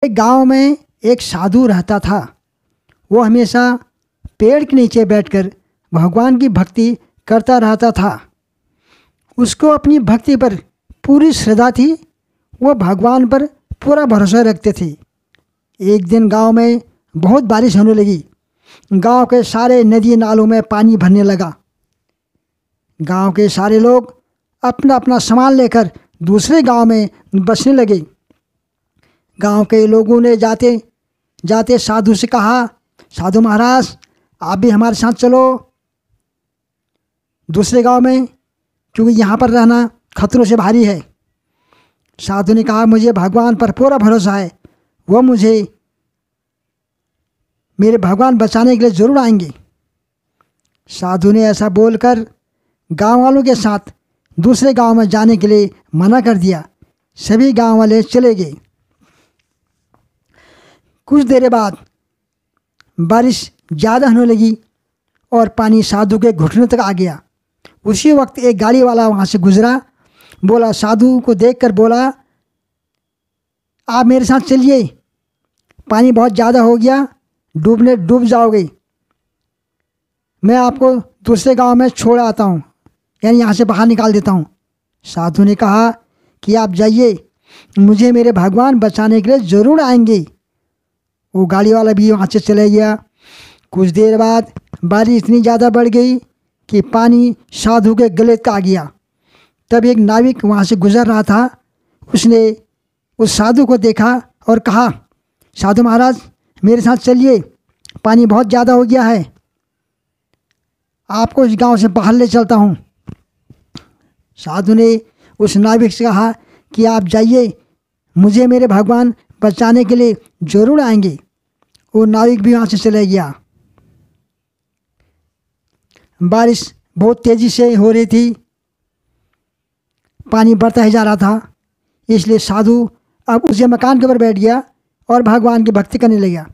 एक गांव में एक साधु रहता था। वो हमेशा पेड़ के नीचे बैठकर भगवान की भक्ति करता रहता था। उसको अपनी भक्ति पर पूरी श्रद्धा थी। वो भगवान पर पूरा भरोसा रखते थे। एक दिन गांव में बहुत बारिश होने लगी। गांव के सारे नदी नालों में पानी भरने लगा। गांव के सारे लोग अपना अपना सामान लेकर दूसरे गांव में बसने लगे। गांव के लोगों ने जाते जाते साधु से कहा, साधु महाराज आप भी हमारे साथ चलो दूसरे गांव में, क्योंकि यहाँ पर रहना खतरों से भारी है। साधु ने कहा, मुझे भगवान पर पूरा भरोसा है, वो मुझे मेरे भगवान बचाने के लिए ज़रूर आएंगे। साधु ने ऐसा बोलकर गांव वालों के साथ दूसरे गांव में जाने के लिए मना कर दिया। सभी गांव वाले चले गए। कुछ देर बाद बारिश ज़्यादा होने लगी और पानी साधु के घुटने तक आ गया। उसी वक्त एक गाड़ी वाला वहाँ से गुजरा। बोला, साधु को देखकर बोला, आप मेरे साथ चलिए, पानी बहुत ज़्यादा हो गया, डूब जाओगे। मैं आपको दूसरे गांव में छोड़ आता हूँ, यानी यहाँ से बाहर निकाल देता हूँ। साधु ने कहा कि आप जाइए, मुझे मेरे भगवान बचाने के लिए ज़रूर आएंगे। वो गाड़ी वाला भी वहाँ से चले गया। कुछ देर बाद बारिश इतनी ज़्यादा बढ़ गई कि पानी साधु के गले तक आ गया। तब एक नाविक वहाँ से गुजर रहा था। उसने उस साधु को देखा और कहा, साधु महाराज मेरे साथ चलिए, पानी बहुत ज़्यादा हो गया है, आपको इस गांव से बाहर ले चलता हूँ। साधु ने उस नाविक से कहा कि आप जाइए, मुझे मेरे भगवान बचाने के लिए ज़रूर आएंगे। वो नाविक भी वहाँ से चले गया। बारिश बहुत तेज़ी से हो रही थी, पानी बढ़ता ही जा रहा था। इसलिए साधु अब उसी मकान के ऊपर बैठ गया और भगवान की भक्ति करने लगा।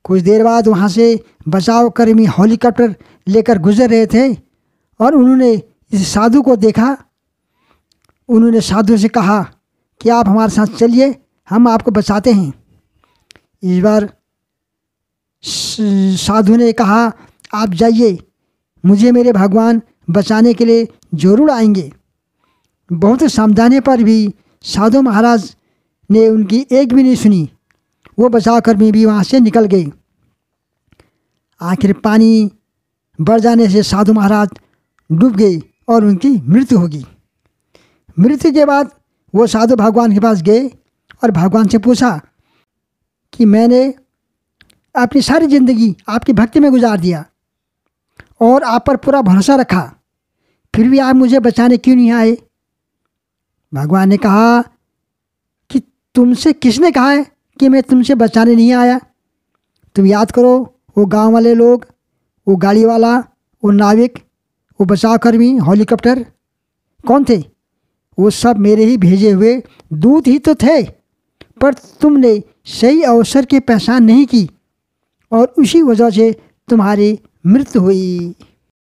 कुछ देर बाद वहाँ से बचाव कर्मी हेलीकॉप्टर लेकर गुजर रहे थे और उन्होंने इस साधु को देखा। उन्होंने साधु से कहा कि आप हमारे साथ चलिए, हम आपको बचाते हैं। इस बार साधु ने कहा, आप जाइए, मुझे मेरे भगवान बचाने के लिए ज़रूर आएंगे। बहुत समझाने पर भी साधु महाराज ने उनकी एक भी नहीं सुनी। वो बचाव कर्मी भी वहाँ से निकल गए। आखिर पानी बढ़ जाने से साधु महाराज डूब गए और उनकी मृत्यु होगी। मृत्यु के बाद वो साधु भगवान के पास गए और भगवान से पूछा कि मैंने अपनी सारी ज़िंदगी आपकी भक्ति में गुजार दिया और आप पर पूरा भरोसा रखा, फिर भी आप मुझे बचाने क्यों नहीं आए? भगवान ने कहा कि तुमसे किसने कहा है कि मैं तुमसे बचाने नहीं आया? तुम याद करो, वो गांव वाले लोग, वो गाड़ी वाला, वो नाविक, वो बचाव कर्मी हेलीकॉप्टर कौन थे? वो सब मेरे ही भेजे हुए दूत ही तो थे। पर तुमने सही अवसर की पहचान नहीं की और उसी वजह से तुम्हारी मृत्यु हुई।